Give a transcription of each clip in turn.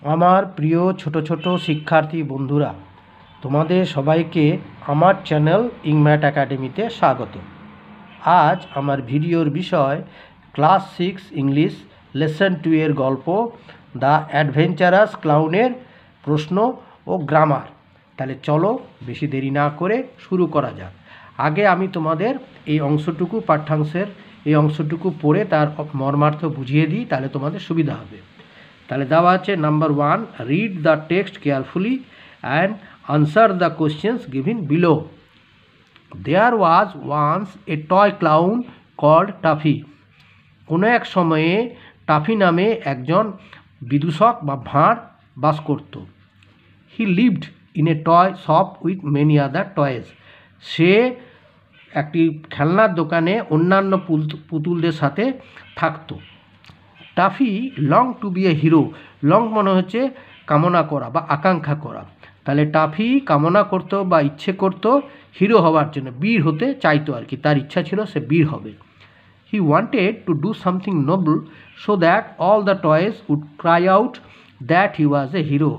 আমার প্রিয় ছোট ছোট শিক্ষার্থী বন্ধুরা, তোমাদের সবাইকে আমার চ্যানেল ইংম্যাট একাডেমিতে স্বাগত। আজ আমার ভিডিওর বিষয় ক্লাস 6 ইংলিশ লেসন 2 এর গল্প দ্য অ্যাডভেঞ্চারাস ক্লাউনের প্রশ্ন ও গ্রামার। তাহলে চলো বেশি দেরি না করে শুরু করা যাক। আগে আমি তোমাদের এই অংশটুকু পাঠ্যাংশের এই অংশটুকু পড়ে তার মর্মার্থ বুঝিয়ে দিই, তাহলে তোমাদের সুবিধা হবে। তাহলে দেওয়া আছে number 1, read the text carefully and answer the questions given below. There was once a toy clown called Taffy. কোনো এক সময়ে টাফি নামে একজন বিদূষক বা ভাঁড় বাস করত। He lived in a toy shop with many other toys. সে একটি খেলনার দোকানে অন্যান্য পুতুলদের সাথে থাকতো। Taffy long to be a hero. Long মনে হচ্ছে কামনা করা বা আকাঙ্ক্ষা করা। তাহলে টাফি কামনা করতো বা ইচ্ছে করতো হিরো হওয়ার জন্য, বীর হতে চাইতো আর কি, তার ইচ্ছা ছিল সে বীর হবে। He wanted to do something noble so that all the toys would cry out that he was a hero.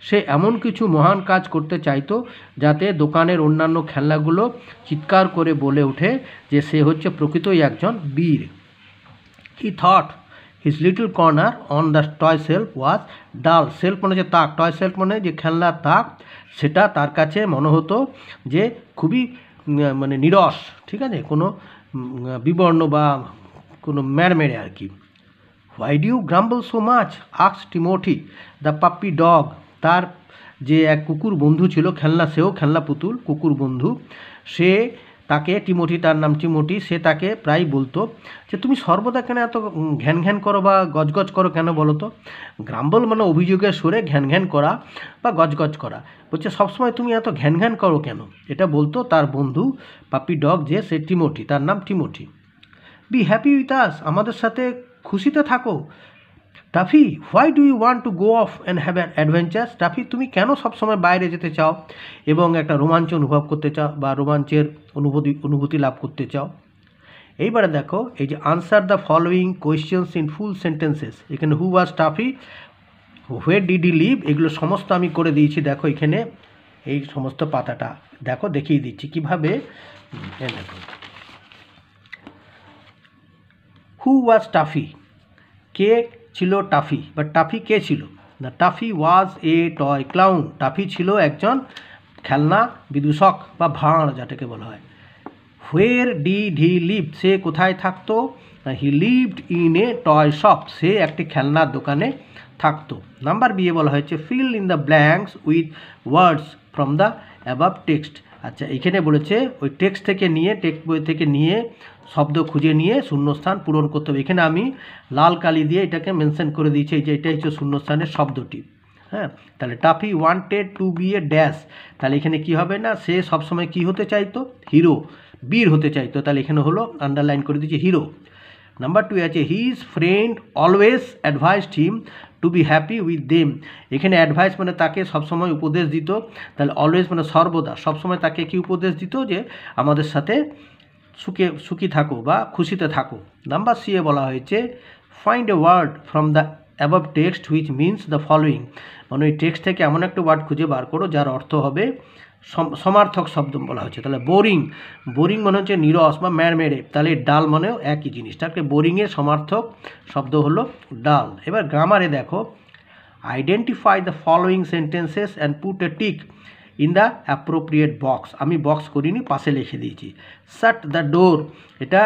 সে এমন কিছু মহান কাজ করতে চাইতো যাতে দোকানের অন্যান্য খেলনাগুলো চিৎকার করে বলে ওঠে যে সে হচ্ছে প্রকৃতই একজন বীর। He thought his little corner on the toy shelf was dull. Shelf মানে যে তাক, টয় সেলফ মানে যে খেলনার তাক, সেটা তার কাছে মনে হতো যে খুবই মানে নিরস, ঠিক আছে, কোনো বিবর্ণ বা কোনো ম্যাড়মেড়ে আর কি। Why do you grumble so much asked Timothy the puppy dog. তার যে এক কুকুর বন্ধু ছিল, খেলনা, সেও খেলনা পুতুল, কুকুর বন্ধু, সে তাকে, টিমোথি তার নাম টিমোথি, সে তাকে প্রায় বলতো যে তুমি সর্বদা কেন এত ঘ্যান ঘ্যান করো বা গজগজ করো কেন বলো তো। গ্রাম্বল মানে অভিযোগের সুরে ঘ্যান ঘ্যান করা বা গজগজ করা। বলছে সবসময় তুমি এত ঘ্যান ঘ্যান করো কেন, এটা বলতো তার বন্ধু পাপি ডগ, যে সে টিমোথি, তার নাম Timothy. Be happy with us, আমাদের সাথে খুশিতে থাকো। Taffy why do you want to go off and have an adventures. Taffy তুমি কেন সবসময় বাইরে যেতে চাও এবং একটা রোমাঞ্চ অনুভব করতে চাও বা রোমাঞ্চের অনুভূতি লাভ করতে চাও। এইবারে দেখো এই যে answer the following questions in full sentences. এখানে who was Taffy, where did he live, এগুলো সমস্ত আমি করে দিয়েছি। দেখো এখানে এই সমস্ত পাতাটা দেখো, দেখিয়ে দিচ্ছি কীভাবে। দেখো, হু ওয়াজ টাফি, কে ছিল টাফি বা টাফি কে ছিল। The Taffy was a toy clown, Taffy ছিল একজন খেলনা বিদূষক বা ভাঁড় যাটাকে বলা হয়। হোয়ের ডিড হি লিভ, সে কোথায় থাকতো। He lived in a toy shop, সে একটি খেলনার দোকানে থাকতো। নাম্বার বিয়ে বলা হয়েছে fill in the blanks with words from the above text. আচ্ছা, এখানে বলেছে ওই টেক্সট থেকে নিয়ে, টেক্সট বই থেকে নিয়ে শব্দ খুঁজে নিয়ে শূন্যস্থান পূরণ করতে হবে। এখানে আমি লাল কালি দিয়ে এটাকে মেনশন করে দিয়েছি যে এটা হচ্ছে শূন্যস্থানের শব্দটি। হ্যাঁ, তাহলে Taffy wanted to be a dash, তাহলে এখানে কি হবে না, সে সবসময় কি হতে চাইতো, হিরো, বীর হতে চাইতো। তাহলে এখানে হলো আন্ডারলাইন করে দিয়েছি হিরো। নাম্বার 2 আছে his friend always advised him to B happy with them. এখানে অ্যাডভাইস মানে তাকে সবসময় উপদেশ দিত, তাহলে অলওয়েজ মানে সর্বদা, সবসময় তাকে কি উপদেশ দিত, যে আমাদের সাথে সুখী থাকো বা খুশিতে থাকো। নাম্বার সি এ বলা হয়েছে find a word from the above text which means the following, মানে ওই টেক্সট থেকে এমন একটা ওয়ার্ড খুঁজে বার করো যার অর্থ হবে সমার্থক শব্দ বলা হয়েছে। তাহলে বোরিং, বোরিং মানে হচ্ছে নিরস বা ম্যাড়মেড়ে, তাহলে ডাল মানেও একই জিনিসটাকে, বোরিংয়ের সমার্থক শব্দ হলো ডাল। এবার গ্রামারে দেখো, identify the following sentences and put a tick in the appropriate box. আমি বক্স করিনি, পাশে লিখে দিয়েছি। শাট দ্য ডোর, এটা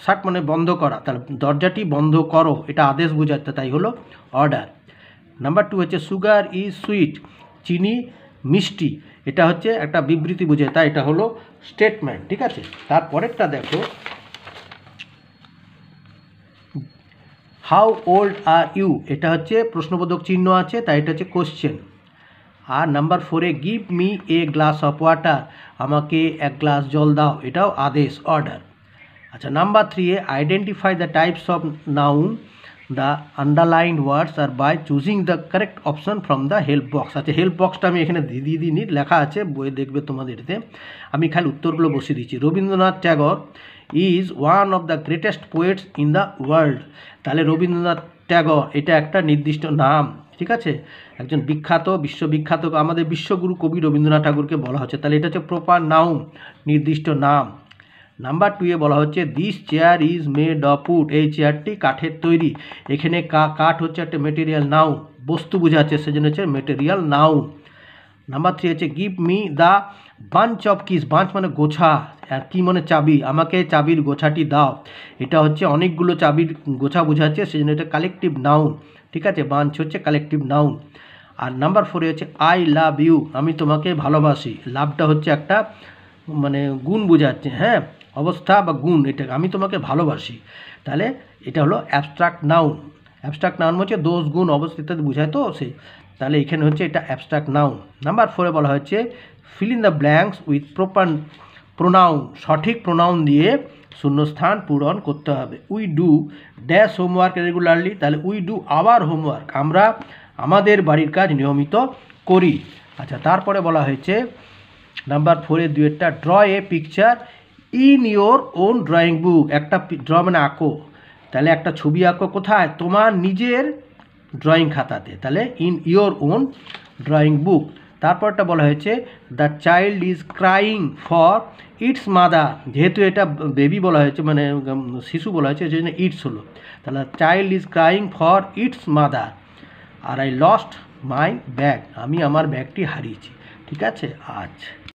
শাট মানে বন্ধ করা, তাহলে দরজাটি বন্ধ করো, এটা আদেশ বোঝাচ্ছে, তাই হলো অর্ডার। নাম্বার 2 হচ্ছে সুগার ইজ সুইট, চিনি মিষ্টি, এটা হচ্ছে একটা বিবৃতি বোঝায়, তাই এটা হলো স্টেটমেন্ট, ঠিক আছে। তারপরেরটা দেখো, হাউ ওল্ড আর ইউ, এটা হচ্ছে প্রশ্নবোধক চিহ্ন আছে, তাই এটা হচ্ছে কোশ্চেন। আর number 4 give me a glass of water, আমাকে এক গ্লাস জল দাও, এটাও আদেশ, অর্ডার। আচ্ছা, number 3 identify the types of noun the underlined words are by choosing the correct option from the help box. আচ্ছা, হেল্প বক্সটা আমি এখানে দিয়ে দিইনি, লেখা আছে বইয়ে দেখবে তোমাদেরতে, আমি খালি উত্তরগুলো বসিয়ে দিচ্ছি। Rabindranath Tagore is one of the greatest poets in the world, তাহলে রবীন্দ্রনাথ ট্যাগর এটা একটা নির্দিষ্ট নাম, ঠিক আছে, একজন বিখ্যাত বিশ্ববিখ্যাত আমাদের বিশ্বগুরু কবি রবীন্দ্রনাথ ঠাকুরকে বলা হচ্ছে। তাহলে এটা হচ্ছে প্রপার নাউন, নির্দিষ্ট নাম। নাম্বার 2 এ বলা হচ্ছে this chair is made of wood, এই চেয়ারটি কাঠের তৈরি। এখানে কাঠ হচ্ছে একটা মেটেরিয়াল নাউন, বস্তু বোঝাচ্ছে, সেজন্য হচ্ছে মেটেরিয়াল নাউন। নাম্বার 3 হচ্ছে give me the bunch of kiss, bunch মানে গোছা, আর কি মানে চাবি, আমাকে চাবির গোছাটি দাও। এটা হচ্ছে অনেকগুলো চাবির গোছা বোঝাচ্ছে, সেজন্য এটা কালেকটিভ নাউন। ঠিক আছে, বাঞ্চ হচ্ছে কালেকটিভ নাউন। আর নাম্বার 4 হচ্ছে আই লাভ ইউ, আমি তোমাকে ভালোবাসি। লাভটা হচ্ছে একটা মানে গুণ বোঝাচ্ছে, হ্যাঁ, অবস্থা বা গুণ, এটা আমি তোমাকে ভালোবাসি। তাহলে এটা হলো অ্যাবস্ট্রাক্ট নাউন। অ্যাবস্ট্রাক্ট নাউন হচ্ছে দোষ গুণ অবস্থা ইত্যাদি বোঝায়, তো সে তাহলে এখানে হচ্ছে এটা অ্যাবস্ট্রাক্ট নাউন। নাম্বার 4 এ বলা হচ্ছে feel in the blanks with proper pronoun, সঠিক প্রোনাউন দিয়ে শূন্যস্থান পূরণ করতে হবে। We do dash homework regularly, তাহলে উই ডু আওয়ার হোমওয়ার্ক, আমরা আমাদের বাড়ির কাজ নিয়মিত করি। আচ্ছা, তারপরে বলা হয়েছে নাম্বার 4 এর 2 draw a picture in your own drawing বুক, একটা ড্র মানে আঁকো, তাহলে একটা ছবি আঁকো কোথায়, তোমার নিজের ড্রয়িং খাতাতে, তাহলে in your own drawing book. তারপরটা বলা হয়েছে the child is crying for its mother, যেহেতু এটা বেবি বলা হয়েছে মানে শিশু বলা হয়েছে, সেই জন্য ইটস হলো, তাহলে child is crying for its mother. আর আই লস্ট মাই ব্যাগ, আমি আমার ব্যাগটি হারিয়েছি। ঠিক আছে, আচ্ছা।